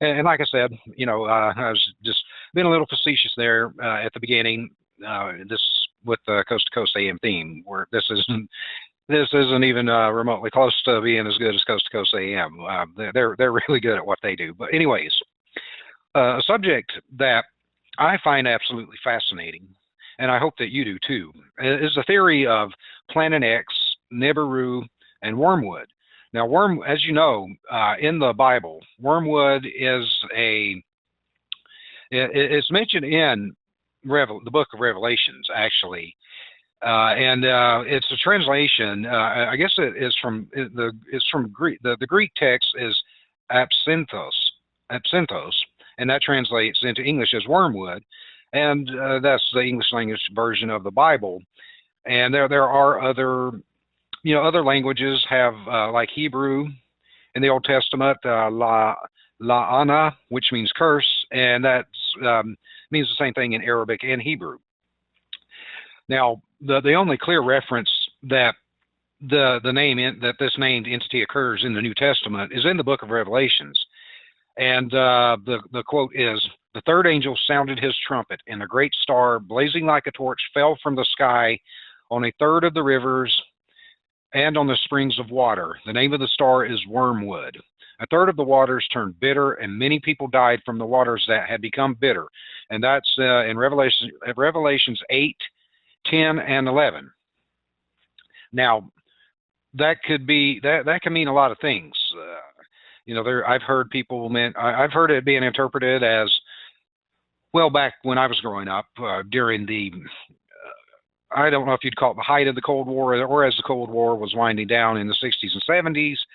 And like I said, I was just being a little facetious there at the beginning. This with the Coast to Coast AM theme, where this isn't even remotely close to being as good as Coast to Coast AM. They're really good at what they do. But anyways, a subject that I find absolutely fascinating, and I hope that you do too, is the theory of Planet X, Nibiru, and Wormwood. Now, as you know, in the Bible, Wormwood is it's mentioned in the book of Revelations, actually, and it's a translation. I guess it's from Greek. The Greek text is absinthos, and that translates into English as wormwood, and that's the English language version of the Bible. And there are other languages have like Hebrew in the Old Testament, la'ana, which means curse, and that means the same thing in Arabic and Hebrew. Now, the only clear reference that that this named entity occurs in the New Testament is in the book of Revelations. And the quote is, "The third angel sounded his trumpet, and a great star, blazing like a torch, fell from the sky on a third of the rivers and on the springs of water. The name of the star is Wormwood. A third of the waters turned bitter, and many people died from the waters that had become bitter." And that's in Revelations 8, 10, and 11. Now, that can mean a lot of things. I've heard I've heard it being interpreted as, well, back when I was growing up, during I don't know if you'd call it the height of the Cold War, or as the Cold War was winding down in the 60s and 70s,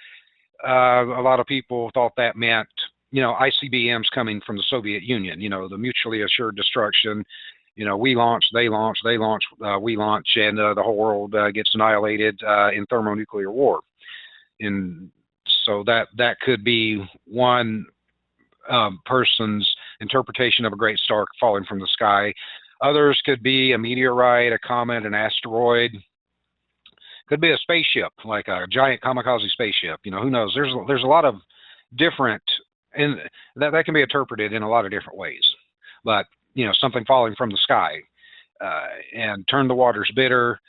a lot of people thought that meant, ICBMs coming from the Soviet Union, the mutually assured destruction. We launch, they launch, they launch, we launch, and the whole world gets annihilated in thermonuclear war. And so that could be one person's interpretation of a great star falling from the sky. Others could be a meteorite, a comet, an asteroid. Could be a spaceship, like a giant kamikaze spaceship. Who knows? There's a lot of different, and that can be interpreted in a lot of different ways. But something falling from the sky and turn the waters bitter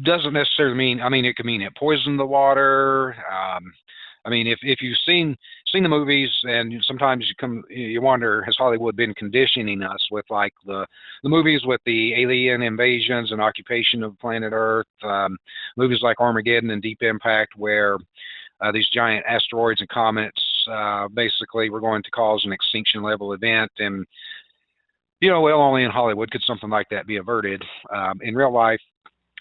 doesn't necessarily mean. I mean, it could mean it poisoned the water. If you've seen the movies, and sometimes you wonder, has Hollywood been conditioning us with like the movies with the alien invasions and occupation of planet Earth, movies like Armageddon and Deep Impact, where these giant asteroids and comets basically were going to cause an extinction level event. And only in Hollywood could something like that be averted. In real life,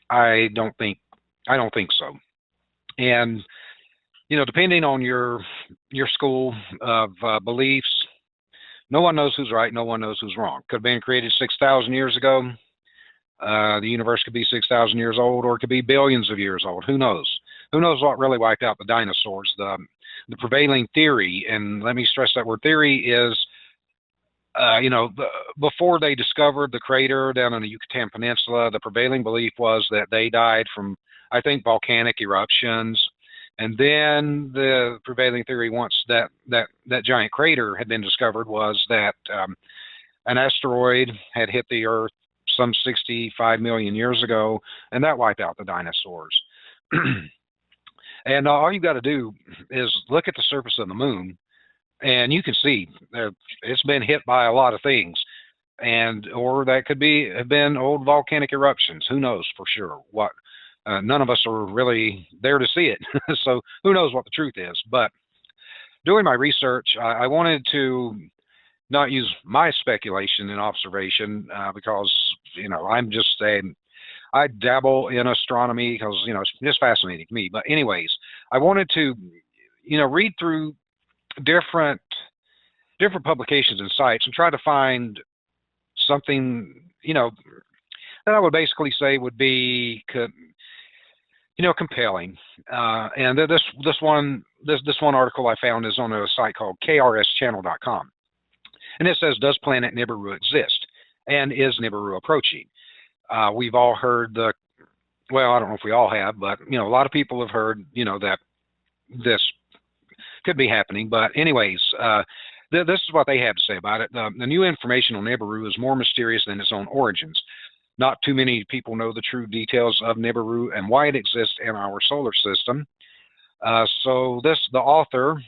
I don't think so. And depending on your school of beliefs, no one knows who's right, no one knows who's wrong. Could have been created 6,000 years ago. The universe could be 6,000 years old, or it could be billions of years old. Who knows? Who knows what really wiped out the dinosaurs? The prevailing theory, and let me stress that word theory, is before they discovered the crater down on the Yucatan Peninsula, the prevailing belief was that they died from, I think, volcanic eruptions. And then the prevailing theory, once that giant crater had been discovered, was that an asteroid had hit the Earth some 65 million years ago, and that wiped out the dinosaurs. And all you've got to do is look at the surface of the moon, and you can see it's been hit by a lot of things, or that could have been old volcanic eruptions. Who knows for sure what? None of us are really there to see it, so who knows what the truth is. But doing my research, I wanted to not use my speculation and observation because I'm just saying I dabble in astronomy because it's just fascinating to me. But anyways, I wanted to read through different publications and sites and try to find something that I would basically say would be compelling. And this one article I found is on a site called kRSchannel.com, and it says, "Does planet Nibiru exist? And is Nibiru approaching?" We've all heard I don't know if we all have, but a lot of people have heard that this could be happening. But anyways, this is what they have to say about it. The new information on Nibiru is more mysterious than its own origins. Not too many people know the true details of Nibiru and why it exists in our solar system. So the author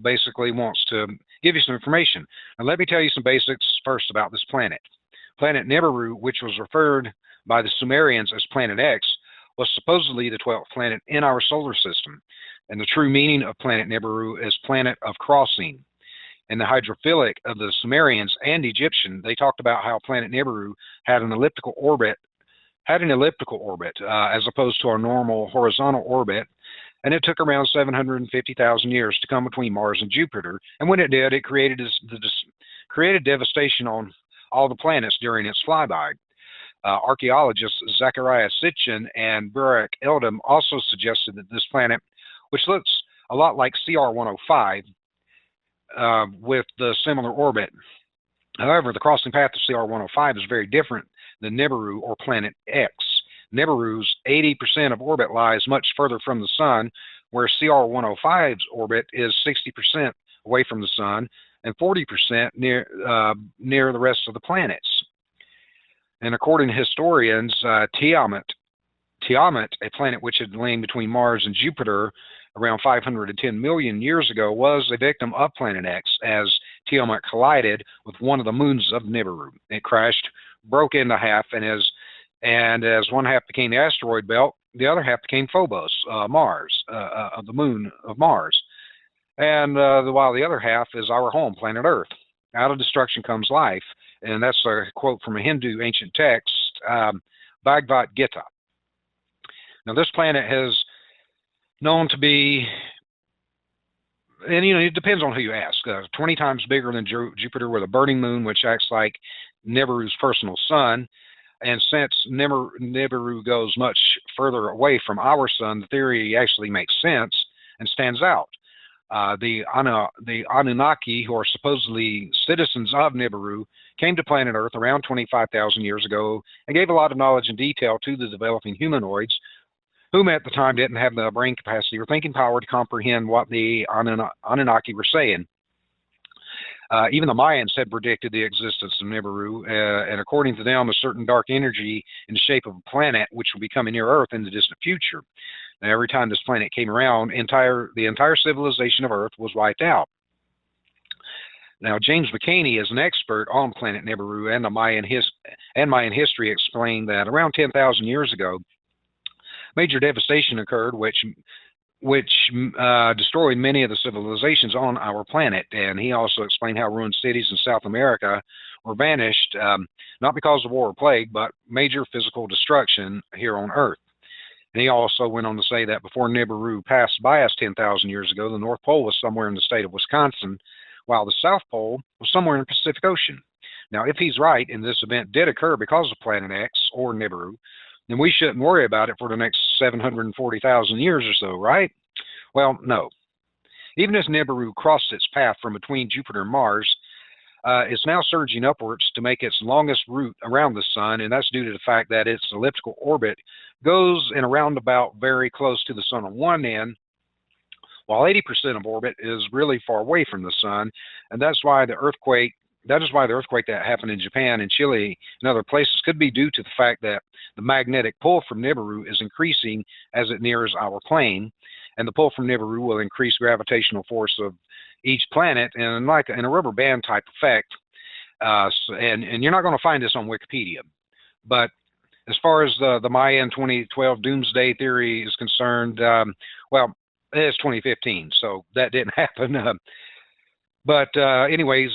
basically wants to give you some information. And let me tell you some basics first about this planet. Planet Nibiru, which was referred by the Sumerians as Planet X, was supposedly the 12th planet in our solar system. And the true meaning of Planet Nibiru is planet of crossing. In the hydrophilic of the Sumerians and Egyptian, they talked about how Planet Nibiru had an elliptical orbit, as opposed to our normal horizontal orbit, and it took around 750,000 years to come between Mars and Jupiter. And when it did, it created devastation on all the planets during its flyby. Archaeologists Zachariah Sitchin and Burak Eldam also suggested that this planet, which looks a lot like CR-105 with the similar orbit. However, the crossing path of CR-105 is very different than Nibiru or Planet X. Nibiru's 80% of orbit lies much further from the Sun, where CR-105's orbit is 60% away from the Sun and 40% near the rest of the planets. And according to historians, Tiamat, a planet which had lain between Mars and Jupiter around 510 million years ago, was a victim of Planet X as Tiamat collided with one of the moons of Nibiru. It crashed, broke into half, and as one half became the asteroid belt, the other half became Phobos, Mars, the moon of Mars. And while the other half is our home, planet Earth. Out of destruction comes life. And that's a quote from a Hindu ancient text, Bhagavad Gita. Now, this planet is known to be, and it depends on who you ask, 20 times bigger than Jupiter with a burning moon, which acts like Nibiru's personal sun. And since Nibiru goes much further away from our sun, the theory actually makes sense and stands out. The Anunnaki, who are supposedly citizens of Nibiru, came to planet Earth around 25,000 years ago and gave a lot of knowledge and detail to the developing humanoids, whom at the time didn't have the brain capacity or thinking power to comprehend what the Anunnaki were saying. Even the Mayans had predicted the existence of Nibiru, and according to them, a certain dark energy in the shape of a planet which will be coming near Earth in the distant future. Now, every time this planet came around, the entire civilization of Earth was wiped out. Now, James McCaney is an expert on Planet Nibiru and Mayan history, explained that around 10,000 years ago, major devastation occurred, which destroyed many of the civilizations on our planet. And he also explained how ruined cities in South America were vanished, not because of war or plague, but major physical destruction here on Earth. And he also went on to say that before Nibiru passed by us 10,000 years ago, the North Pole was somewhere in the state of Wisconsin, while the South Pole was somewhere in the Pacific Ocean. Now, if he's right, and this event did occur because of Planet X or Nibiru, then we shouldn't worry about it for the next 740,000 years or so, right? Well, no. Even as Nibiru crossed its path from between Jupiter and Mars, it's now surging upwards to make its longest route around the Sun, and that's due to the fact that its elliptical orbit goes in a roundabout very close to the Sun on one end, while 80% of orbit is really far away from the Sun, and that is why the earthquake that happened in Japan and Chile and other places could be due to the fact that the magnetic pull from Nibiru is increasing as it nears our plane, and the pull from Nibiru will increase gravitational force of each planet in a rubber band type effect. And you're not going to find this on Wikipedia. But as far as the Mayan 2012 doomsday theory is concerned, well, it's 2015, so that didn't happen. Anyways,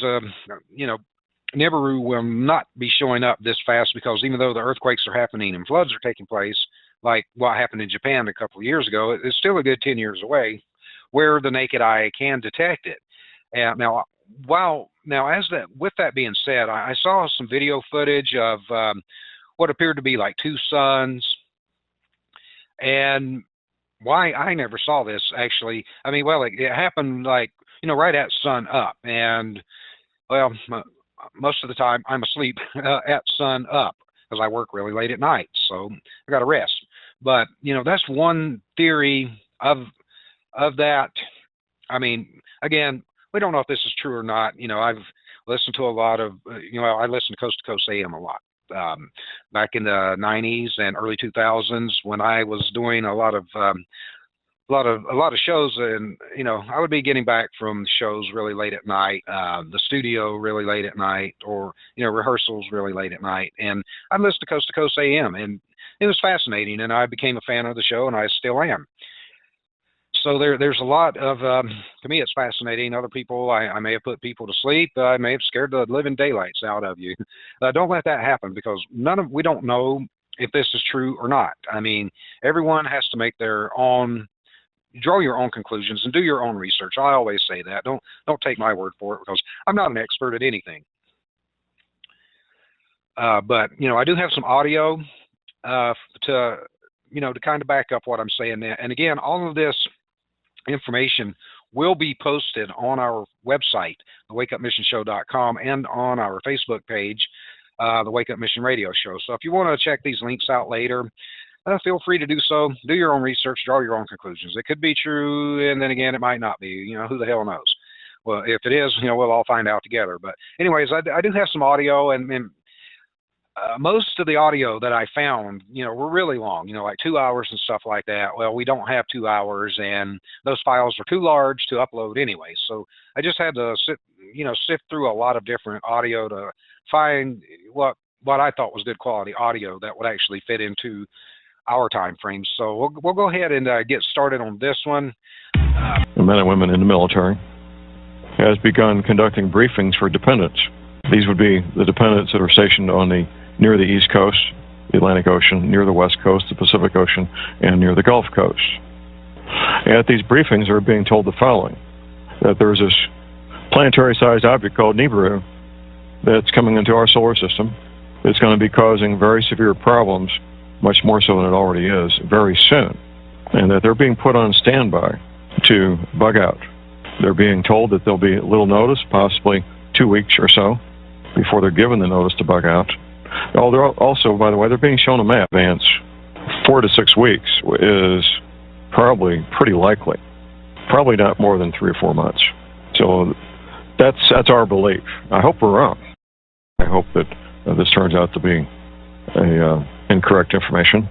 Nibiru will not be showing up this fast, because even though the earthquakes are happening and floods are taking place, like what happened in Japan a couple of years ago, it's still a good 10 years away, where the naked eye can detect it. With that being said, I saw some video footage of what appeared to be like two suns, and why I never saw this actually. I mean, well, it happened like, right at sun up, and well, most of the time I'm asleep at sun up because I work really late at night, so I got to rest. But that's one theory of that I mean, again, we don't know if this is true or not. I've listened to a lot of, I listened to Coast to Coast AM a lot. Back in the 90s and early 2000s when I was doing a lot of shows, and I would be getting back from shows really late at night, the studio really late at night, or rehearsals really late at night, and I'd listen to Coast AM, and it was fascinating, and I became a fan of the show, and I still am. So there's a lot of, to me, it's fascinating. Other people, I may have put people to sleep. I may have scared the living daylights out of you. Don't let that happen, because we don't know if this is true or not. I mean, everyone has to make their own, draw your own conclusions and do your own research. I always say that. Don't take my word for it, because I'm not an expert at anything. But I do have some audio to kind of back up what I'm saying. And again, all of this information will be posted on our website, thewakeupmissionshow.com, and on our Facebook page, the Wake Up Mission Radio Show. So if you want to check these links out later, feel free to do so. Do your own research, draw your own conclusions. It could be true, and then again, it might not be. Who the hell knows? Well, if it is, we'll all find out together. But anyways, I do have some audio, and most of the audio that I found, were really long, like 2 hours and stuff like that. Well, we don't have 2 hours, and those files are too large to upload anyway. So I just had to sift through a lot of different audio to find what I thought was good quality audio that would actually fit into our time frame. So we'll go ahead and get started on this one. The men and women in the military has begun conducting briefings for dependents. These would be the dependents that are stationed near the East Coast, the Atlantic Ocean, near the West Coast, the Pacific Ocean, and near the Gulf Coast. At these briefings, they're being told the following: that there's this planetary-sized object called Nibiru that's coming into our solar system. It's going to be causing very severe problems, much more so than it already is, very soon, and that they're being put on standby to bug out. They're being told that there'll be little notice, possibly 2 weeks or so, before they're given the notice to bug out. Oh, they're also, by the way, they're being shown a map. Advance 4 to 6 weeks is probably pretty likely. Probably not more than 3 or 4 months. So that's our belief. I hope we're wrong. I hope that this turns out to be incorrect information.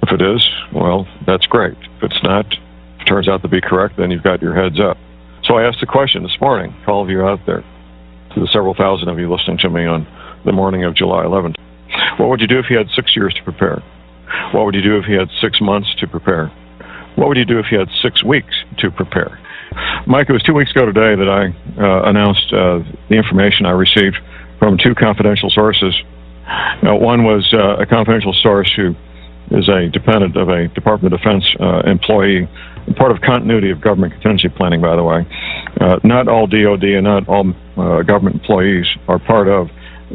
If it is, well, that's great. If it's not, if it turns out to be correct, then you've got your heads up. So I asked the question this morning to all of you out there, to the several thousand of you listening to me on the morning of July 11th. What would you do if you had 6 years to prepare? What would you do if you had 6 months to prepare? What would you do if you had 6 weeks to prepare? Mike, it was 2 weeks ago today that I announced the information I received from 2 confidential sources. One was a confidential source who is a dependent of a Department of Defense employee, part of continuity of government contingency planning, by the way. Not all DOD and not all government employees are part of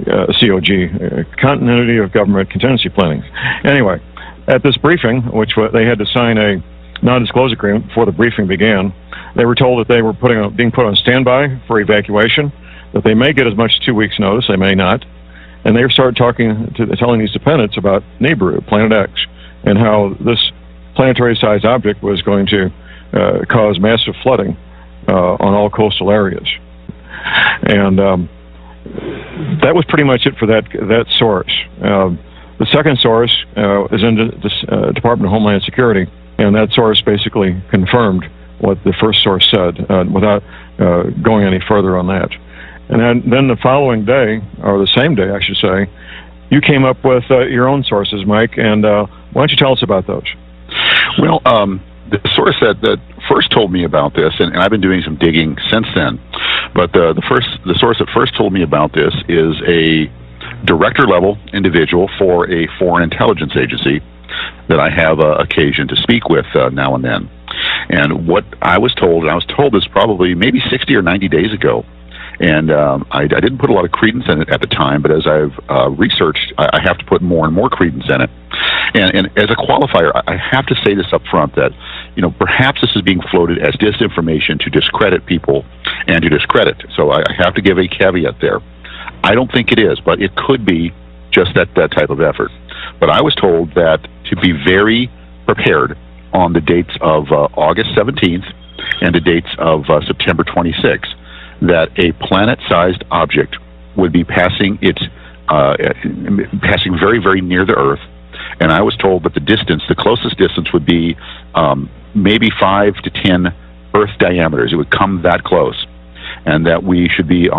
COG, continuity of government contingency planning. Anyway, at this briefing, which they had to sign a non-disclosure agreement before the briefing began, they were told that they were being put on standby for evacuation, that they may get as much as 2 weeks' notice, they may not. And they started telling these dependents about Nibiru, Planet X, and how this planetary-sized object was going to cause massive flooding on all coastal areas. And that was pretty much it for that source. The second source is in the Department of Homeland Security, and that source basically confirmed what the first source said without going any further on that. And then the following day, or the same day, I should say, you came up with your own sources, Mike, and why don't you tell us about those? Well, the source that first told me about this, and I've been doing some digging since then, but the source that first told me about this is a director-level individual for a foreign intelligence agency that I have occasion to speak with now and then. And what I was told, and I was told this probably maybe 60 or 90 days ago, and I didn't put a lot of credence in it at the time, but as I've researched, I have to put more and more credence in it. And as a qualifier, I have to say this up front, that perhaps this is being floated as disinformation to discredit people and to discredit. So I have to give a caveat there. I don't think it is, but it could be just that type of effort. But I was told that to be very prepared on the dates of August 17th and the dates of September 26, that a planet-sized object would be passing passing very, very near the Earth. And I was told that the closest distance would be maybe 5 to 10 Earth diameters. It would come that close, and that we should be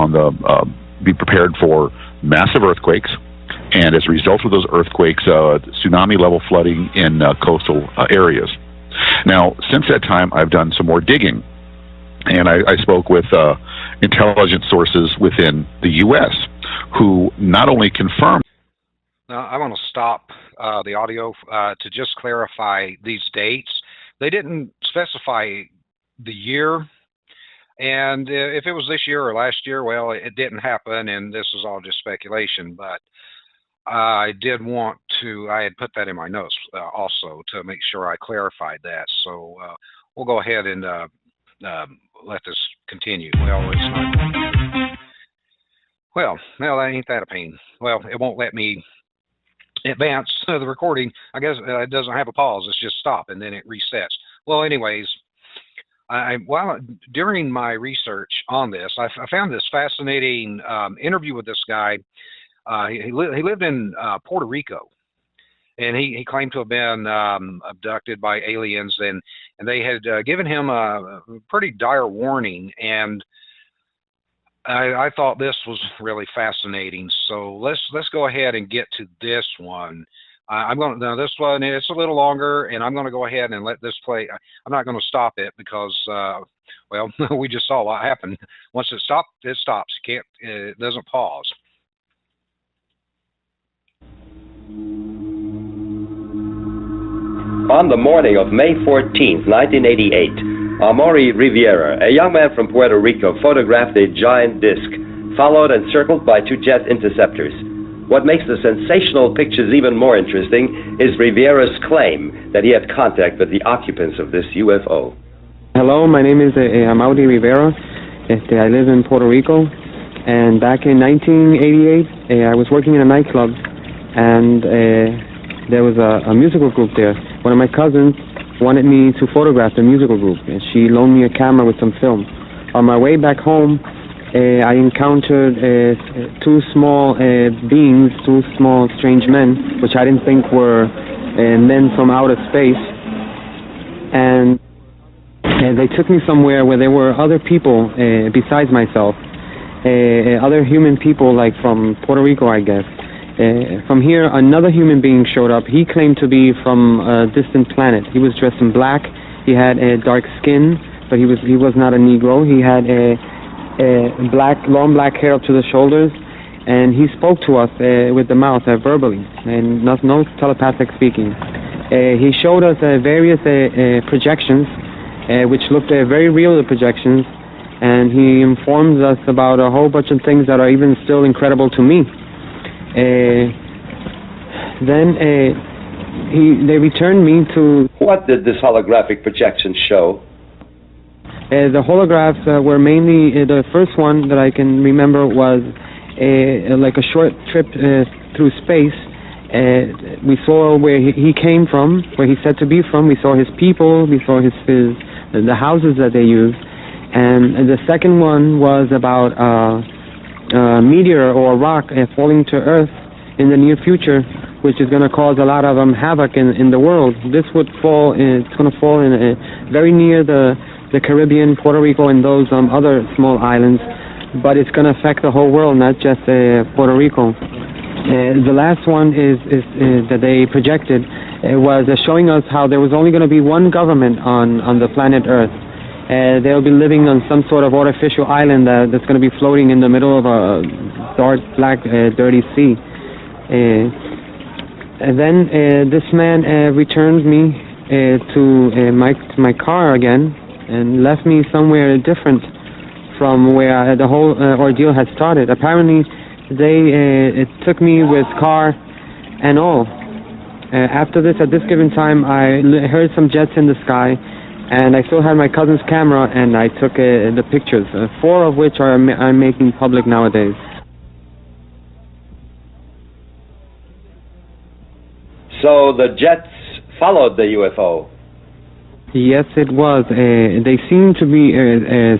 be prepared for massive earthquakes, and as a result of those earthquakes, tsunami-level flooding in coastal areas. Now, since that time, I've done some more digging, and I spoke with intelligence sources within the U.S. who not only confirmed. Now, I want to stop the audio to just clarify these dates. They didn't specify the year, and if it was this year or last year, well, it didn't happen, and this is all just speculation, but I did want to, I had put that in my notes also to make sure I clarified that. So we'll go ahead and let this continue. Well, it's not. Well, that ain't that a pain. Well, it won't let me advance the recording. I guess it doesn't have a pause. It's just stop, and then it resets. Well, anyways, during my research on this, I found this fascinating interview with this guy. He lived in Puerto Rico, and he claimed to have been abducted by aliens, and they had given him a pretty dire warning, and I thought this was really fascinating. So let's go ahead and get to this one. Now this one, it's a little longer, and I'm going to go ahead and let this play. I'm not going to stop it because, well, we just saw what happened. Once it stops, it stops. It doesn't pause. On the morning of May 14, 1988, Amaury Riviera, a young man from Puerto Rico, photographed a giant disk, followed and circled by 2 jet interceptors. What makes the sensational pictures even more interesting is Riviera's claim that he had contact with the occupants of this UFO. Hello, my name is Amaury Rivera. I live in Puerto Rico, and back in 1988, I was working in a nightclub, and there was a musical group there. One of my cousins wanted me to photograph the musical group, and she loaned me a camera with some film. On my way back home, I encountered 2 small beings, 2 small strange men, which I didn't think were men from outer space. And they took me somewhere where there were other people besides myself, other human people, like from Puerto Rico, I guess. From here, another human being showed up. He claimed to be from a distant planet. He was dressed in black. He had dark skin, but he was not a Negro. He had long black hair up to the shoulders, and he spoke to us with the mouth, verbally, and no telepathic speaking. He showed us various projections, which looked very real, the projections, and he informed us about a whole bunch of things that are even still incredible to me. Then they returned me to... What did this holographic projection show? The holographs were mainly, the first one that I can remember was like a short trip through space. We saw where he came from, where he's said to be from. We saw his people, we saw the houses that they used. And the second one was about a meteor or a rock falling to Earth in the near future, which is going to cause a lot of havoc in the world. This would fall, it's going to fall in very near the Caribbean, Puerto Rico, and those other small islands, but it's going to affect the whole world, not just Puerto Rico. The last one is that they projected was showing us how there was only going to be one government on the planet Earth. They'll be living on some sort of artificial island that's going to be floating in the middle of a dark, black, dirty sea. And then this man returned me to my car again, and left me somewhere different from where the whole ordeal had started. Apparently, it took me with car and all. After this, at this given time, I heard some jets in the sky, and I still had my cousin's camera, and I took the pictures, 4 of which I'm making public nowadays. So the jets followed the UFO? Yes, it was. They seemed to be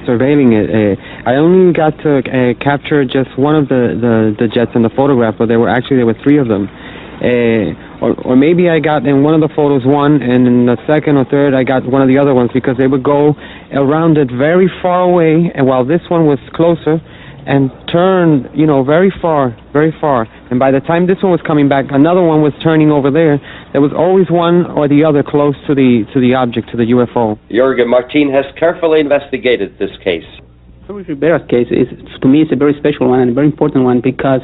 surveilling it. I only got to capture just one of the jets in the photograph, but there were three of them. Or maybe I got in one of the photos one, and in the second or third I got one of the other ones, because they would go around it very far away, and while this one was closer, and turn, very far. And by the time this one was coming back, another one was turning over there. There was always one or the other close to the object, to the UFO. Jürgen Martin has carefully investigated this case. Rivera's case to me, it's a very special one and a very important one, because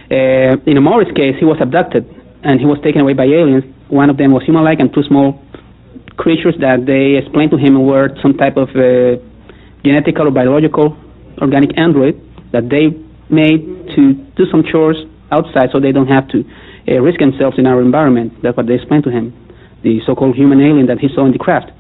in Amaury's case, he was abducted and he was taken away by aliens. One of them was human-like, and two small creatures that they explained to him were some type of genetical or biological organic android that they made to do some chores outside so they don't have to risk themselves in our environment. That's what they explained to him, the so-called human alien that he saw in the craft.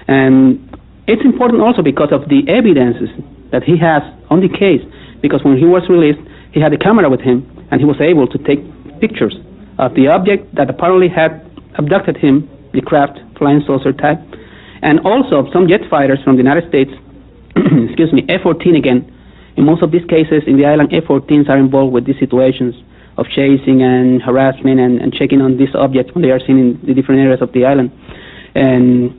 And it's important also because of the evidences that he has on the case, because when he was released, he had a camera with him, and he was able to take pictures of the object that apparently had abducted him, the craft, flying saucer type, and also of some jet fighters from the United States, excuse me, F-14 again. In most of these cases in the island, F-14s are involved with these situations of chasing and harassment and checking on these objects when they are seen in the different areas of the island. And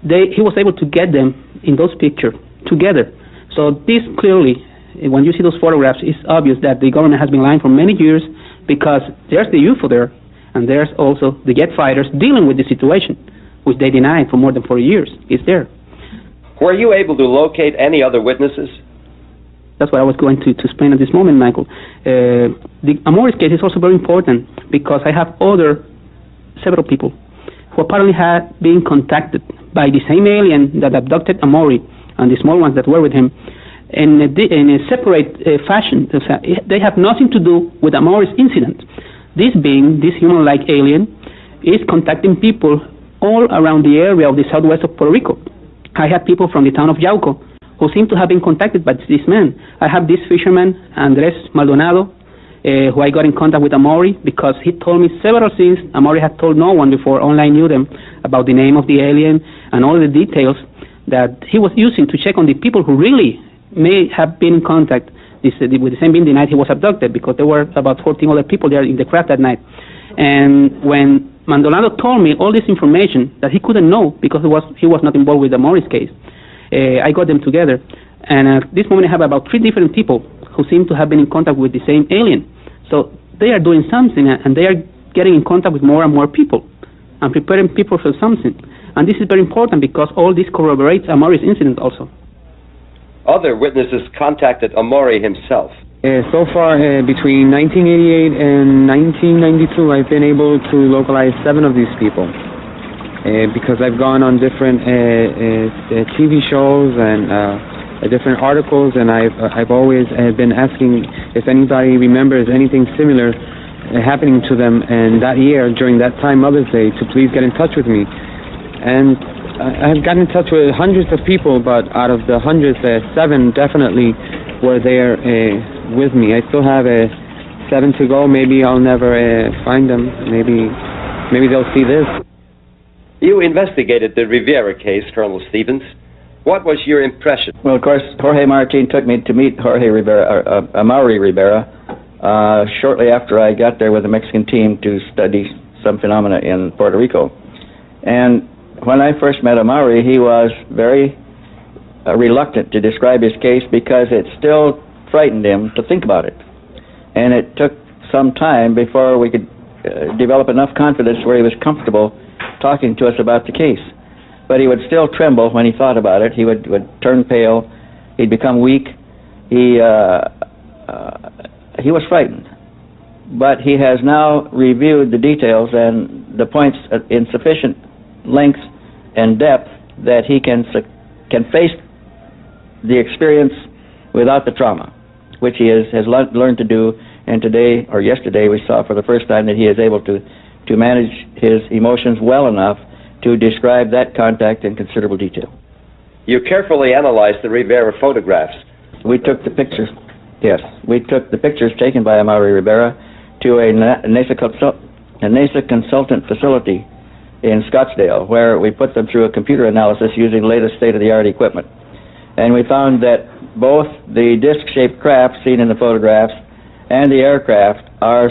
he was able to get them in those pictures together. So this clearly, when you see those photographs, it's obvious that the government has been lying for many years, because there's the UFO there, and there's also the jet fighters dealing with the situation, which they denied for more than 40 years. It's there. Were you able to locate any other witnesses? That's what I was going to explain at this moment, Michael. The Amaury's case is also very important, because I have several people who apparently had been contacted by the same alien that abducted Amaury and the small ones that were with him in a separate fashion. They have nothing to do with Amaury's incident. This human-like alien, is contacting people all around the area of the southwest of Puerto Rico. I had people from the town of Yauco who seem to have been contacted by this man. I have this fisherman, Andres Maldonado, who I got in contact with Amaury, because he told me several things Amaury had told no one before, only I knew them, about the name of the alien and all the details that he was using to check on the people who really may have been in contact with the same being the night he was abducted, because there were about 14 other people there in the craft that night. And when Maldonado told me all this information that he couldn't know because he was not involved with the Amaury's case, I got them together. And at this moment I have about 3 different people who seem to have been in contact with the same alien. So they are doing something, and they are getting in contact with more and more people and preparing people for something. And this is very important, because all this corroborates Amaury's incident also. Other witnesses contacted Amaury himself. So far, between 1988 and 1992, I've been able to localize 7 of these people, because I've gone on different TV shows and different articles, and I've always been asking if anybody remembers anything similar happening to them in that year during that time, Mother's Day, to please get in touch with me. And I've gotten in touch with hundreds of people, but out of the hundreds, 7 definitely were there with me. I still have 7 to go. Maybe I'll never find them. Maybe they'll see this. You investigated the Rivera case, Colonel Stevens. What was your impression? Well, of course, Jorge Martin took me to meet Amaury Rivera shortly after I got there with the Mexican team to study some phenomena in Puerto Rico. And when I first met Amaury, he was very reluctant to describe his case, because it still frightened him to think about it. And it took some time before we could develop enough confidence where he was comfortable talking to us about the case. But he would still tremble when he thought about it. He would turn pale. He'd become weak. He was frightened. But he has now reviewed the details and the points in sufficient length and depth that he can face the experience without the trauma, which he has learned to do. And today, or yesterday, we saw for the first time that he is able to manage his emotions well enough to describe that contact in considerable detail. You carefully analyzed the Rivera photographs. We took the pictures. Yes, we took the pictures taken by Amaury Rivera to a NASA consultant facility in Scottsdale, where we put them through a computer analysis using latest state-of-the-art equipment. And we found that both the disc-shaped craft seen in the photographs and the aircraft are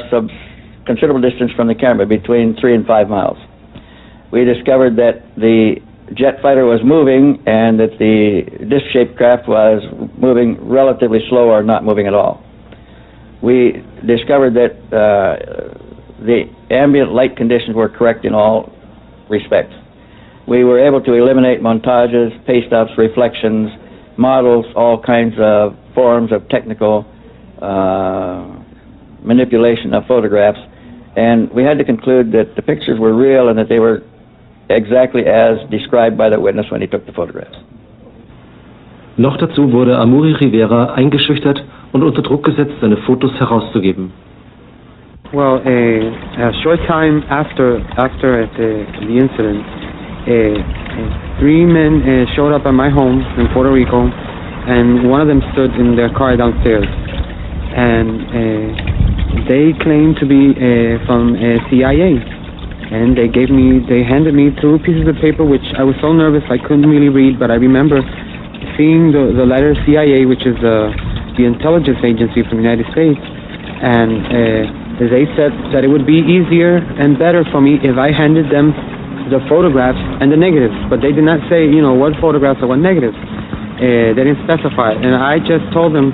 considerable distance from the camera, between 3 and 5 miles. We discovered that the jet fighter was moving and that the disc-shaped craft was moving relatively slow or not moving at all. We discovered that the ambient light conditions were correct in all respects. We were able to eliminate montages, paste-ups, reflections, models, all kinds of forms of technical manipulation of photographs, and we had to conclude that the pictures were real and that they were exactly as described by the witness when he took the photographs. Noch dazu wurde Amuri Rivera eingeschüchtert und unter Druck gesetzt, seine Fotos herauszugeben. Well, a short time after the incident, 3 men showed up at my home in Puerto Rico, and one of them stood in their car downstairs, and they claimed to be from CIA, and they handed me 2 pieces of paper, which I was so nervous I couldn't really read, but I remember seeing the letter CIA, which is the intelligence agency from the United States, and they said that it would be easier and better for me if I handed them the photographs and the negatives, but they did not say, what photographs or what negatives. They didn't specify, and I just told them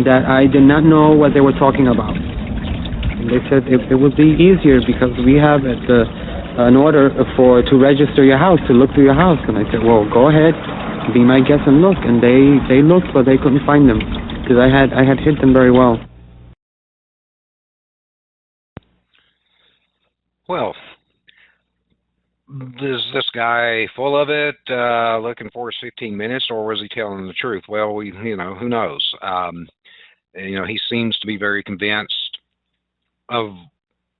that I did not know what they were talking about. And they said it would be easier because we have an order to register your house, to look through your house. And I said, well, go ahead, be my guest and look. And they looked, but they couldn't find them because I had hid them very well. Well, is this guy full of it, looking for his 15 minutes, or was he telling the truth? Well, who knows? He seems to be very convinced of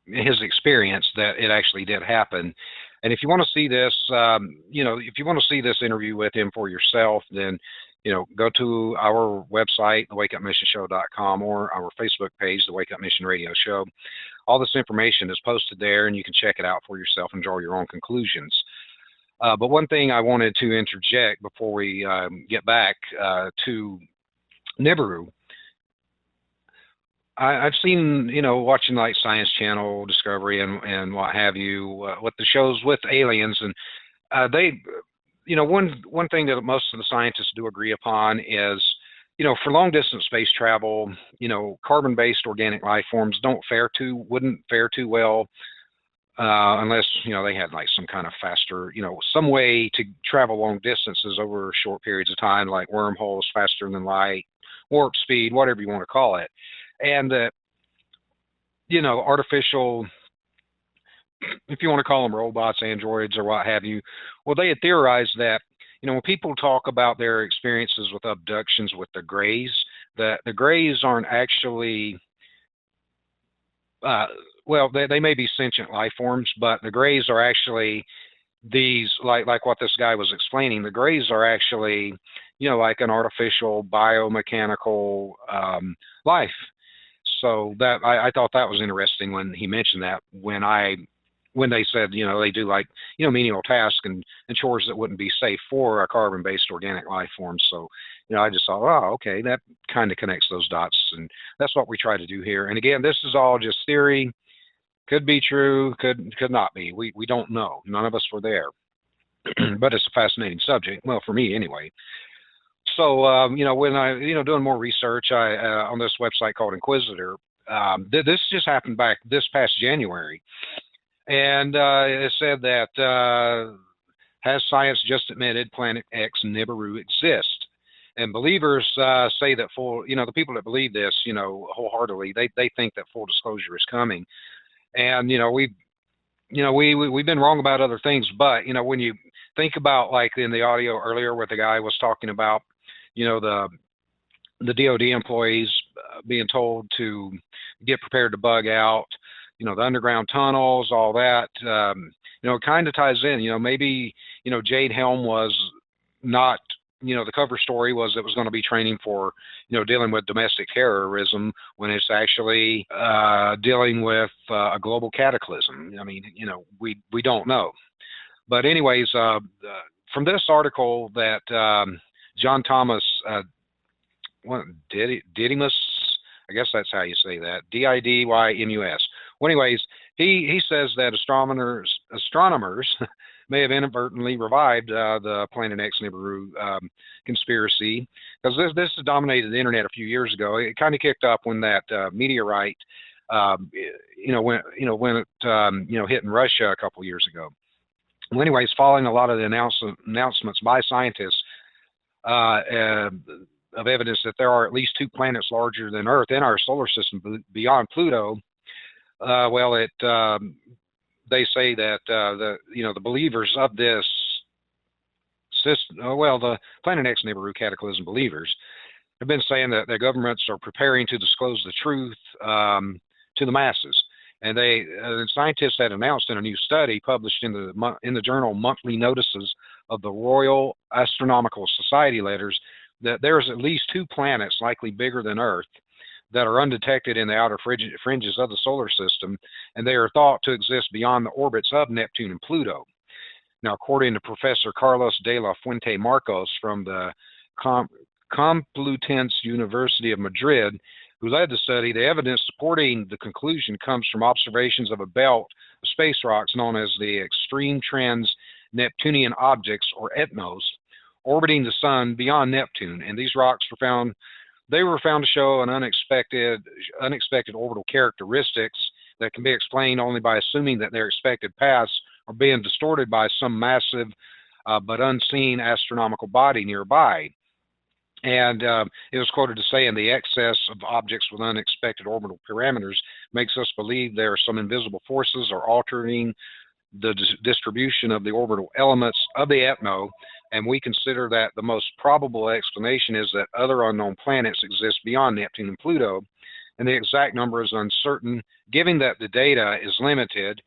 his experience that it actually did happen. And if you want to see this, if you want to see this interview with him for yourself, then, go to our website, thewakeupmissionshow.com, or our Facebook page, The Wake Up Mission Radio Show. All this information is posted there, and you can check it out for yourself and draw your own conclusions. But one thing I wanted to interject before we get back to Nibiru, I've seen, watching like Science Channel, Discovery, and what have you, what the shows with aliens, and they, one thing that most of the scientists do agree upon is, for long distance space travel, carbon-based organic life forms wouldn't fare too well unless, they had like some kind of faster, some way to travel long distances over short periods of time, like wormholes, faster than light, warp speed, whatever you want to call it. And that, artificial, if you want to call them robots, androids, or what have you, well, they had theorized that, when people talk about their experiences with abductions with the Greys, that the Greys aren't actually, they may be sentient life forms, but the Greys are actually these, like what this guy was explaining, the Greys are actually, like an artificial biomechanical life. So that I thought that was interesting when he mentioned that, when they said, they do like, menial tasks and chores that wouldn't be safe for a carbon-based organic life form. So, I just thought, oh, okay, that kind of connects those dots, and that's what we try to do here. And again, this is all just theory. Could be true, could not be. We don't know. None of us were there. But it's a fascinating subject. Well, for me anyway. So, when I, doing more research, on this website called Inquisitor, this just happened back this past January. And it said that has science just admitted Planet X Nibiru exist? And believers say that the people that believe this, wholeheartedly, they think that full disclosure is coming. And we've been wrong about other things, but when you think about, like in the audio earlier where the guy was talking about, the DoD employees being told to get prepared to bug out, the underground tunnels, all that, it kind of ties in, maybe, Jade Helm was not the cover story was it was going to be training for, dealing with domestic terrorism when it's actually dealing with a global cataclysm. I mean, we don't know. But anyways, from this article that John Thomas Didymus, I guess that's how you say that, Didymus. Well, anyways, he says that astronomers may have inadvertently revived the Planet X Nibiru conspiracy, because this has dominated the internet a few years ago. It kind of kicked up when that meteorite, when it hit in Russia a couple years ago. Well, anyways, following a lot of the announcements by scientists of evidence that there are at least 2 planets larger than Earth in our solar system beyond Pluto, they say that the believers of this system, the Planet X Nibiru Cataclysm believers, have been saying that their governments are preparing to disclose the truth to the masses. And the scientists had announced in a new study published in the journal Monthly Notices of the Royal Astronomical Society letters that there's at least 2 planets likely bigger than Earth that are undetected in the outer fringes of the solar system, and they are thought to exist beyond the orbits of Neptune and Pluto. Now, according to Professor Carlos de la Fuente Marcos from the Complutense University of Madrid, who led the study, the evidence supporting the conclusion comes from observations of a belt of space rocks known as the Extreme Trans Neptunian Objects, or ETNOs, orbiting the Sun beyond Neptune. And these rocks were found to show an unexpected orbital characteristics that can be explained only by assuming that their expected paths are being distorted by some massive but unseen astronomical body nearby. And it was quoted as saying the excess of objects with unexpected orbital parameters makes us believe there are some invisible forces are altering the distribution of the orbital elements of the ETNO, and we consider that the most probable explanation is that other unknown planets exist beyond Neptune and Pluto, and the exact number is uncertain, given that the data is limited,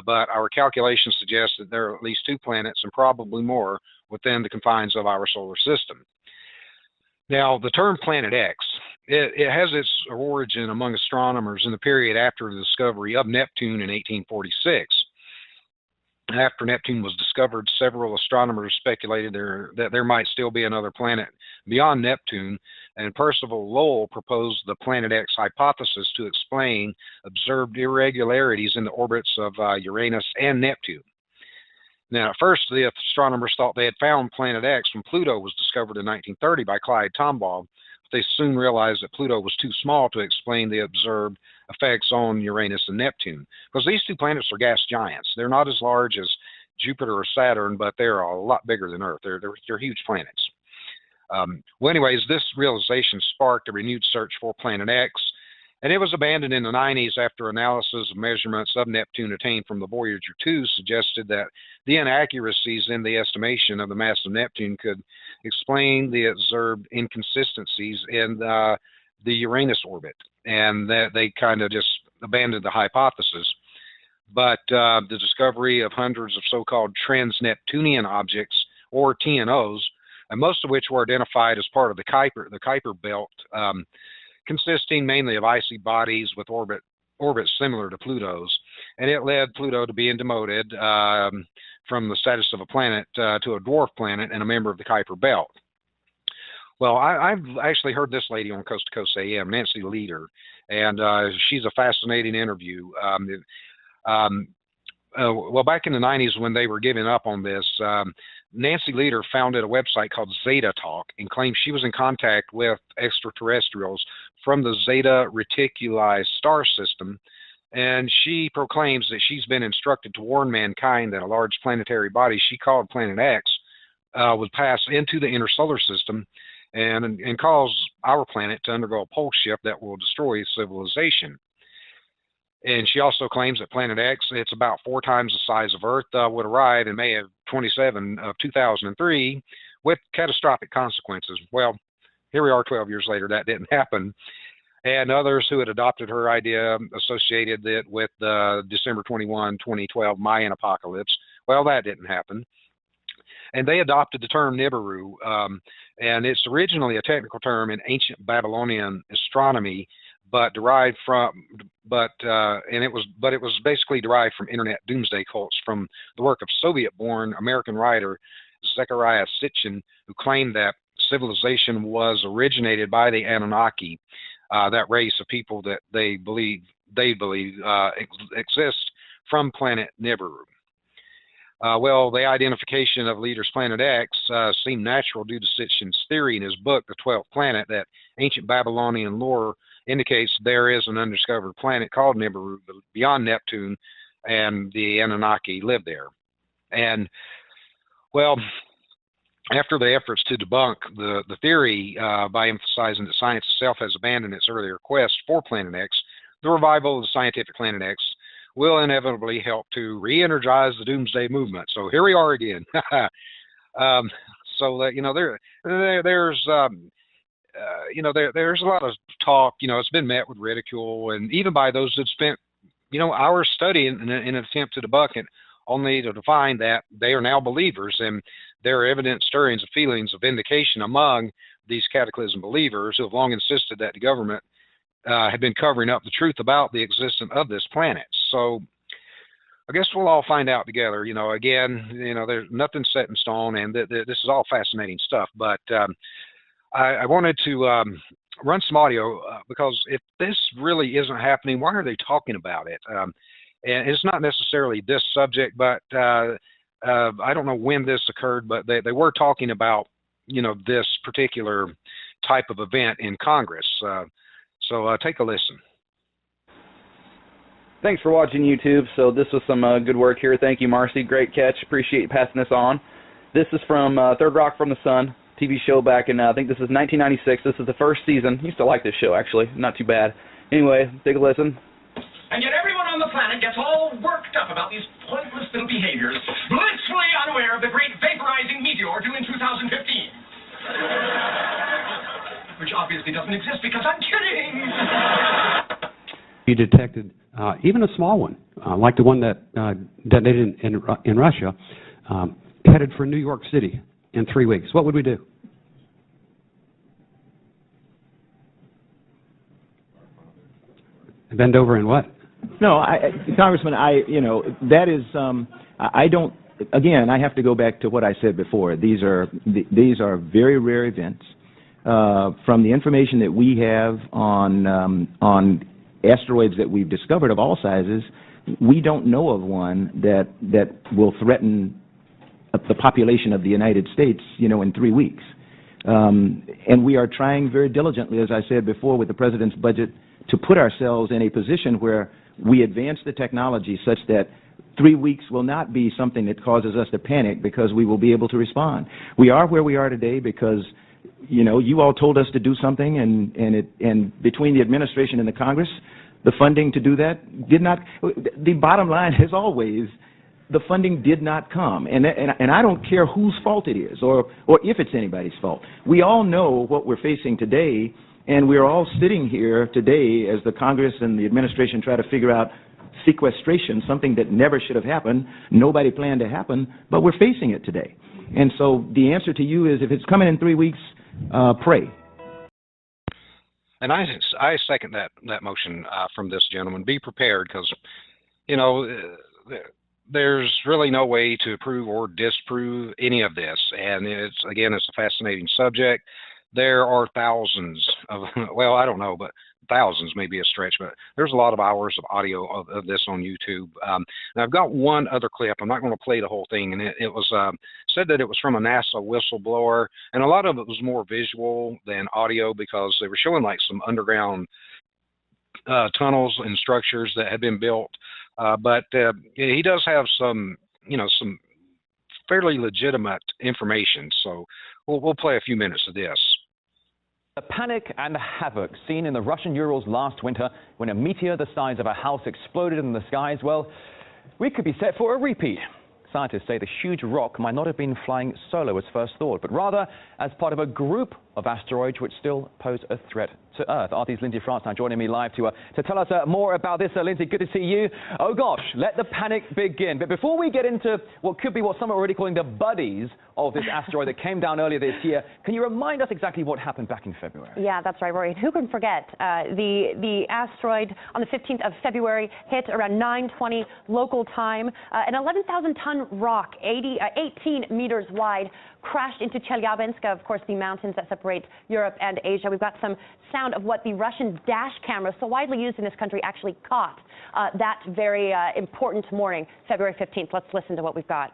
but our calculations suggest that there are at least 2 planets and probably more within the confines of our solar system. Now, the term Planet X, it has its origin among astronomers in the period after the discovery of Neptune in 1846. After Neptune was discovered, several astronomers speculated that there might still be another planet beyond Neptune, and Percival Lowell proposed the Planet X hypothesis to explain observed irregularities in the orbits of Uranus and Neptune. Now, at first, the astronomers thought they had found Planet X when Pluto was discovered in 1930 by Clyde Tombaugh, but they soon realized that Pluto was too small to explain the observed effects on Uranus and Neptune, because these 2 planets are gas giants. They're not as large as Jupiter or Saturn, but they're a lot bigger than Earth. They're huge planets. Well, anyways, this realization sparked a renewed search for Planet X, and it was abandoned in the 90s after analysis of measurements of Neptune obtained from the Voyager 2 suggested that the inaccuracies in the estimation of the mass of Neptune could explain the observed inconsistencies in the Uranus orbit, and that they kind of just abandoned the hypothesis. But the discovery of hundreds of so-called trans-Neptunian objects, or TNOs, and most of which were identified as part of the Kuiper belt, consisting mainly of icy bodies with orbits similar to Pluto's, and it led Pluto to being demoted from the status of a planet to a dwarf planet and a member of the Kuiper belt. Well, I've actually heard this lady on Coast to Coast AM, Nancy Leader, and she's a fascinating interview. Well, back in the 90s when they were giving up on this, Nancy Leader founded a website called Zeta Talk and claimed she was in contact with extraterrestrials from the Zeta Reticuli star system, and she proclaims that she's been instructed to warn mankind that a large planetary body she called Planet X would pass into the inner solar system and cause our planet to undergo a pole shift that will destroy civilization. And she also claims that Planet X, it's about 4 times the size of Earth, would arrive in May of 2003 with catastrophic consequences. Well, here we are 12 years later, that didn't happen. And others who had adopted her idea associated it with the December 21, 2012 Mayan apocalypse. Well, that didn't happen. and they adopted the term Nibiru, and it's originally a technical term in ancient Babylonian astronomy, but derived from, it was basically derived from internet doomsday cults from the work of Soviet-born American writer Zecharia Sitchin, who claimed that civilization was originated by the Anunnaki, that race of people that they believe exists from planet Nibiru. Well, the identification of leaders Planet X seemed natural due to Sitchin's theory in his book, The 12th Planet, that ancient Babylonian lore indicates there is an undiscovered planet called Nibiru beyond Neptune, and the Anunnaki live there. And, well, after the efforts to debunk the theory by emphasizing that science itself has abandoned its earlier quest for Planet X, the revival of the scientific Planet X will inevitably help to re-energize the doomsday movement. So here we are again. So that, there's there's a lot of talk. It's been met with ridicule, and even by those that spent hours studying in an attempt to debunk it, only to find that they are now believers, and there are evident stirrings of feelings of vindication among these cataclysm believers who have long insisted that the government had been covering up the truth about the existence of this planet. So I guess we'll all find out together. There's nothing set in stone, and this is all fascinating stuff. But I wanted to run some audio because if this really isn't happening, why are they talking about it? And it's not necessarily this subject, but I don't know when this occurred, but they were talking about this particular type of event in Congress. So take a listen. Thanks for watching YouTube. So this was some good work here. Thank you, Marcy. Great catch. Appreciate you passing this on. This is from Third Rock from the Sun TV show back in, I think this is 1996. This is the first season. Used to like this show, actually. Not too bad. Anyway, take a listen. And yet everyone on the planet gets all worked up about these pointless little behaviors, blissfully unaware of the great vaporizing meteor due in 2015. Which obviously doesn't exist because I'm kidding! You detected even a small one, like the one that detonated in Russia, headed for New York City in 3 weeks. What would we do? Bend over and what? No, Congressman, that is, I don't, again, I have to go back to what I said before. These are very rare events. From the information that we have on asteroids that we've discovered of all sizes, we don't know of one that will threaten the population of the United States, in 3 weeks. And we are trying very diligently, as I said before, with the President's budget, to put ourselves in a position where we advance the technology such that 3 weeks will not be something that causes us to panic, because we will be able to respond. We are where we are today because, you all told us to do something, and between the administration and the Congress, the funding to do that did not. The bottom line is always, the funding did not come, and I don't care whose fault it is or if it's anybody's fault. We all know what we're facing today, and we're all sitting here today as the Congress and the administration try to figure out sequestration, something that never should have happened, nobody planned to happen, but we're facing it today. And so the answer to you is, if it's coming in 3 weeks, pray. And I second that motion from this gentleman. Be prepared, because there's really no way to prove or disprove any of this, and it's a fascinating subject. There are thousands of, well, I don't know, but thousands may be a stretch, but there's a lot of hours of audio of this on YouTube. And I've got one other clip. I'm not going to play the whole thing, and it was said that it was from a NASA whistleblower, and a lot of it was more visual than audio, because they were showing like some underground tunnels and structures that had been built. But he does have some fairly legitimate information. So we'll play a few minutes of this. The panic and the havoc seen in the Russian Urals last winter when a meteor the size of a house exploded in the skies, well, we could be set for a repeat. scientists say the huge rock might not have been flying solo as first thought, but rather as part of a group of asteroids which still pose a threat to Earth. RT's Lindsay France now joining me live to tell us more about this. Lindsay, good to see you. Oh gosh, let the panic begin. But before we get into what could be what some are already calling the buddies of this asteroid that came down earlier this year, can you remind us exactly what happened back in February? Yeah, that's right, Rory. Who can forget the asteroid on the 15th of February hit around 9:20 local time. An 11,000-ton rock, 18 meters wide, crashed into Chelyabinsk, of course, the mountains that separate Europe and Asia. We've got some sound of what the Russian dash camera, so widely used in this country, actually caught that very important morning, February 15th. Let's listen to what we've got.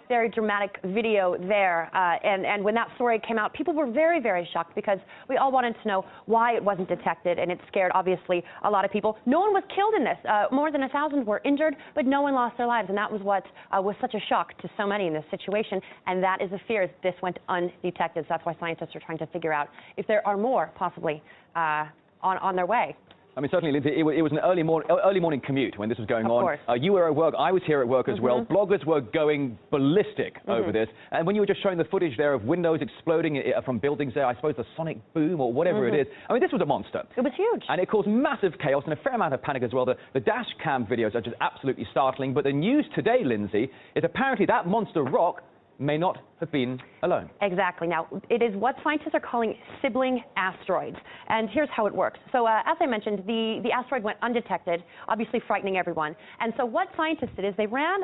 Very dramatic video there, and when that story came out, people were very, very shocked because we all wanted to know why it wasn't detected, and it scared, obviously, a lot of people. No one was killed in this. More than 1,000 were injured, but no one lost their lives, and that was what was such a shock to so many in this situation, and that is the fear. This went undetected, so that's why scientists are trying to figure out if there are more, possibly, on their way. I mean, certainly, Lindsay, it was an early morning commute when this was going on. You were at work. I was here at work as well. Bloggers were going ballistic over this. And when you were just showing the footage there of windows exploding from buildings there, I suppose the sonic boom or whatever it is. I mean, this was a monster. It was huge. And it caused massive chaos and a fair amount of panic as well. The dash cam videos are just absolutely startling. But the news today, Lindsay, is apparently that monster rock may not have been alone. Exactly. Now, it is what scientists are calling sibling asteroids. And here's how it works. So, as I mentioned, the asteroid went undetected, obviously frightening everyone. And so what scientists did is they ran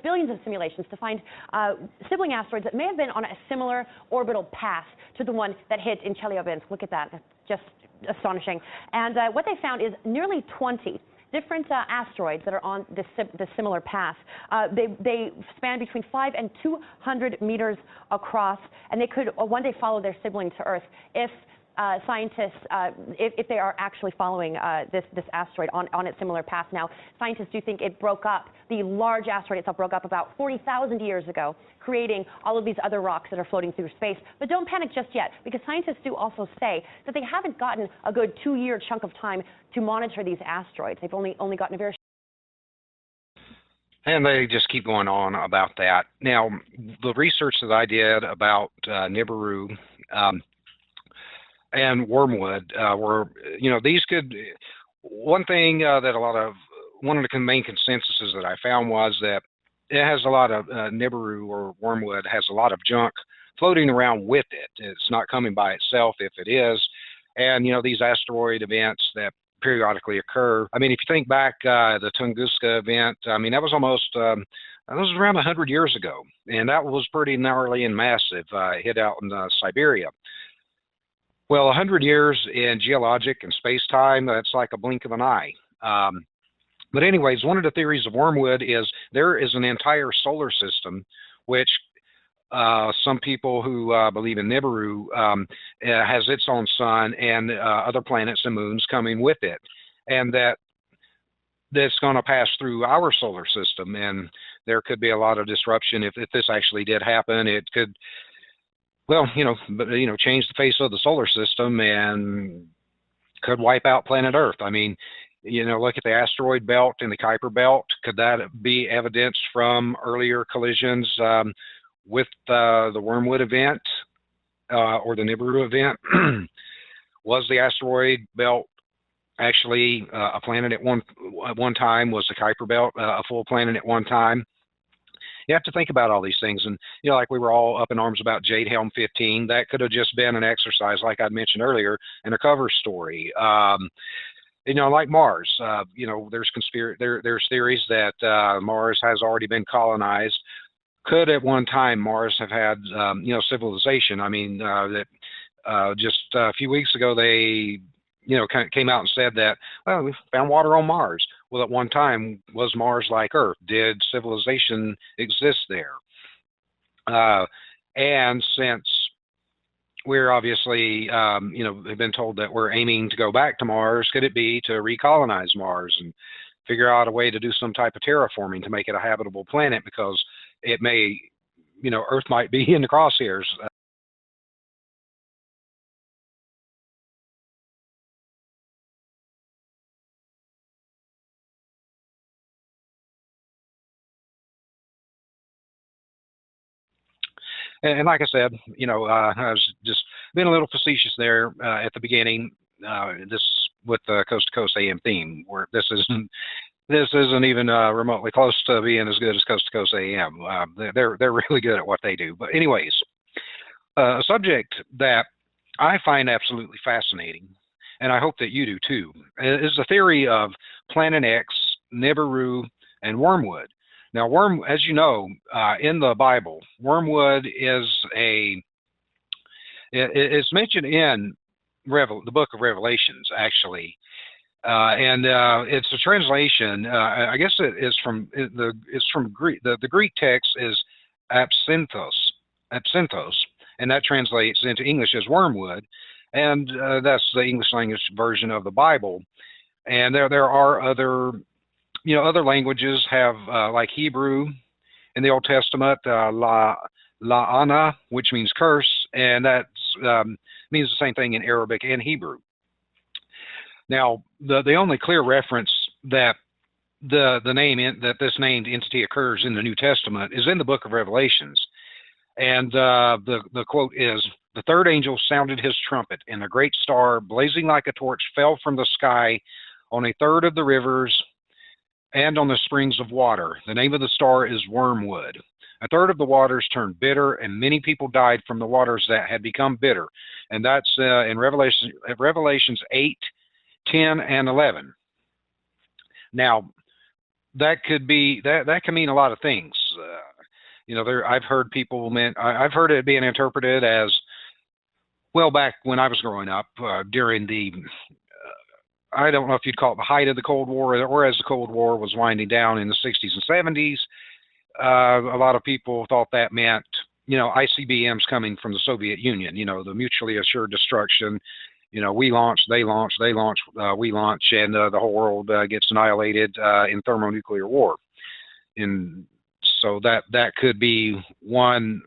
billions of simulations to find sibling asteroids that may have been on a similar orbital path to the one that hit in Chelyabinsk. Look at that. That's just astonishing. And what they found is nearly 20 different asteroids that are on the similar path. They span between 5 and 200 meters across, and they could one day follow their sibling to Earth if scientists, if they are actually following this asteroid on its similar path. Now, scientists do think it broke up, the large asteroid itself broke up about 40,000 years ago, creating all of these other rocks that are floating through space. But don't panic just yet, because scientists do also say that they haven't gotten a good 2-year chunk of time to monitor these asteroids. They've only gotten a very... And they just keep going on about that. Now, the research that I did about Nibiru and Wormwood were, these could, one thing that one of the main consensuses that I found was that it has a lot of, Nibiru or Wormwood has a lot of junk floating around with it. It's not coming by itself if it is. And, these asteroid events that periodically occur. I mean, if you think back, the Tunguska event, I mean, that was almost, that was around 100 years ago. And that was pretty gnarly and massive. It hit out in Siberia. Well, 100 years in geologic and space-time, that's like a blink of an eye. But anyways, one of the theories of Wormwood is there is an entire solar system, which some people who believe in Nibiru has its own sun and other planets and moons coming with it. And that's going to pass through our solar system. And there could be a lot of disruption if this actually did happen. It could... Well, change the face of the solar system and could wipe out planet Earth. I mean, look at the asteroid belt and the Kuiper belt. Could that be evidence from earlier collisions with the Wormwood event or the Nibiru event? Was the asteroid belt actually a planet at one time? Was the Kuiper belt a full planet at one time? You have to think about all these things. And, like we were all up in arms about Jade Helm 15, that could have just been an exercise, like I mentioned earlier, in a cover story. Like Mars, there's theories that Mars has already been colonized. Could at one time Mars have had, civilization? I mean, just a few weeks ago, they, kind of came out and said that, well, we found water on Mars. Well, at one time, was Mars like Earth? Did civilization exist there? And since we're obviously, have been told that we're aiming to go back to Mars, could it be to recolonize Mars and figure out a way to do some type of terraforming to make it a habitable planet? Because it may Earth might be in the crosshairs. And like I said, I was just being a little facetious there at the beginning. This with the Coast to Coast AM theme, where this isn't even remotely close to being as good as Coast to Coast AM. They're really good at what they do. But anyways, a subject that I find absolutely fascinating, and I hope that you do too, is the theory of Planet X, Nibiru, and Wormwood. Now, as you know, in the Bible, Wormwood it's mentioned in the book of Revelations, actually, and it's a translation. I guess it's from Greek. The Greek text is absinthos, and that translates into English as wormwood, and that's the English language version of the Bible. And there are other languages have like Hebrew in the Old Testament, la'ana, which means curse, and that means the same thing in Arabic and Hebrew. Now, the only clear reference that that this named entity occurs in the New Testament is in the book of Revelations, and the quote is, "The third angel sounded his trumpet, and a great star, blazing like a torch, fell from the sky on a third of the rivers and on the springs of water. The name of the star is Wormwood. A third of the waters turned bitter, and many people died from the waters that had become bitter." And that's in Revelations 8, 10, and 11. Now, that could be that can mean a lot of things. I've heard I've heard it being interpreted as, well, back when I was growing up, during the I don't know if you'd call it the height of the Cold War, or as the Cold War was winding down in the 60s and 70s. A lot of people thought that meant, ICBMs coming from the Soviet Union, the mutually assured destruction. We launch, they launch, they launch, we launch, and the whole world gets annihilated in thermonuclear war. And so that could be one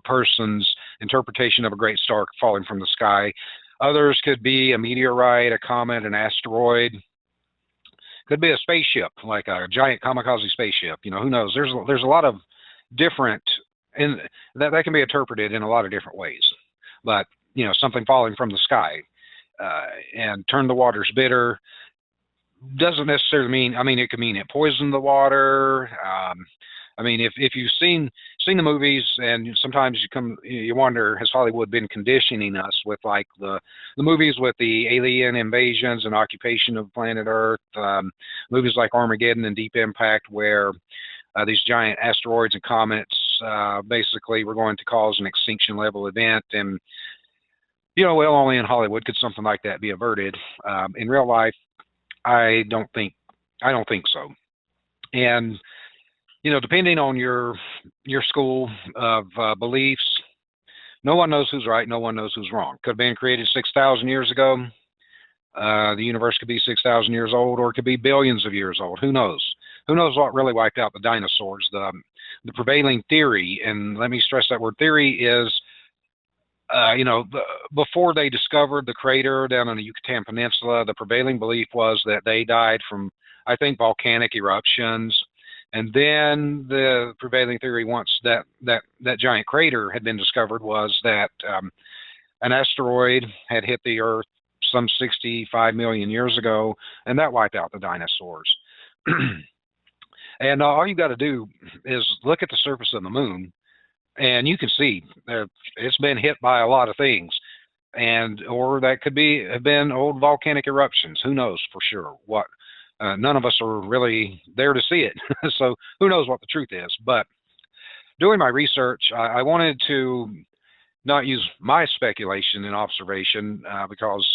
person's interpretation of a great star falling from the sky. Others could be a meteorite, a comet, an asteroid. Could be a spaceship, like a giant kamikaze spaceship. Who knows? There's a lot of different, and that can be interpreted in a lot of different ways. But something falling from the sky and turn the waters bitter doesn't necessarily mean. It could mean it poisoned the water. If you've seen the movies, and sometimes you wonder, has Hollywood been conditioning us with like the movies with the alien invasions and occupation of planet Earth, movies like Armageddon and Deep Impact, where these giant asteroids and comets basically were going to cause an extinction level event, and only in Hollywood could something like that be averted. In real life, I don't think so. And depending on your school of beliefs, no one knows who's right, no one knows who's wrong. Could have been created 6,000 years ago. The universe could be 6,000 years old, or it could be billions of years old. Who knows? Who knows what really wiped out the dinosaurs? The prevailing theory, and let me stress that word theory, is before they discovered the crater down on the Yucatan Peninsula, the prevailing belief was that they died from, I think, volcanic eruptions. And then the prevailing theory, once that giant crater had been discovered, was that an asteroid had hit the Earth some 65 million years ago, and that wiped out the dinosaurs. And all you got to do is look at the surface of the moon, and you can see it's been hit by a lot of things, or that could have been old volcanic eruptions. Who knows for sure what? None of us are really there to see it, so who knows what the truth is. But doing my research, I wanted to not use my speculation and observation because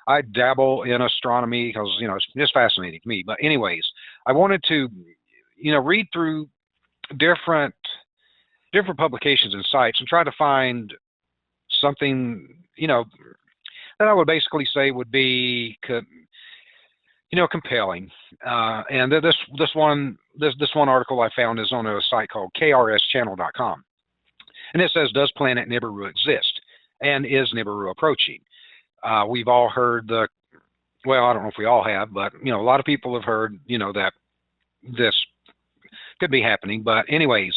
I dabble in astronomy because it's just fascinating to me. But anyways, I wanted to read through different publications and sites and try to find something that I would basically say would be compelling. And this one this one article I found is on a site called kRSchannel.com. And it says, does planet Nibiru exist? And is Nibiru approaching? We've all heard well, I don't know if we all have, but, a lot of people have heard, that this could be happening. But anyways,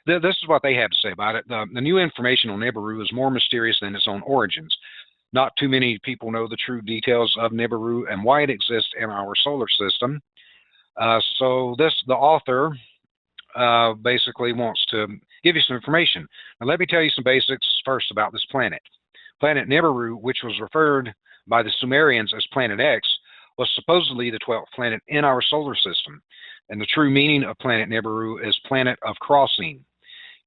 this is what they had to say about it. The new information on Nibiru is more mysterious than its own origins. Not too many people know the true details of Nibiru and why it exists in our solar system. So the author basically wants to give you some information. Now let me tell you some basics first about this planet. Planet Nibiru, which was referred by the Sumerians as Planet X, was supposedly the 12th planet in our solar system. And the true meaning of Planet Nibiru is planet of crossing.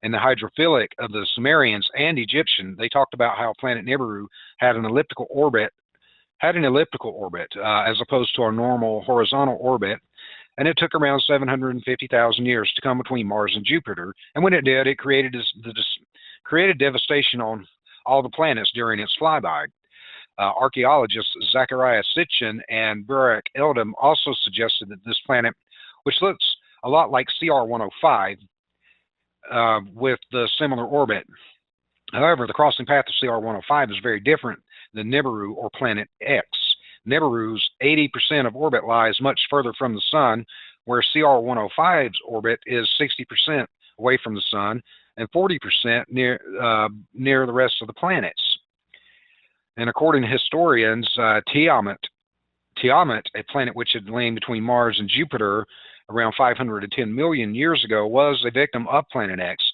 In the hydrophilic of the Sumerians and Egyptian, they talked about how Planet Nibiru had an elliptical orbit, as opposed to our normal horizontal orbit. And it took around 750,000 years to come between Mars and Jupiter. And when it did, it created devastation on all the planets during its flyby. Archaeologists Zachariah Sitchin and Burak Eldam also suggested that this planet, which looks a lot like CR-105 with the similar orbit. However, the crossing path of CR-105 is very different than Nibiru or Planet X. Nibiru's 80% of orbit lies much further from the Sun, where CR-105's orbit is 60% away from the Sun and 40% near the rest of the planets. And according to historians, Tiamat, a planet which had lain between Mars and Jupiter around 510 million years ago, was a victim of Planet X.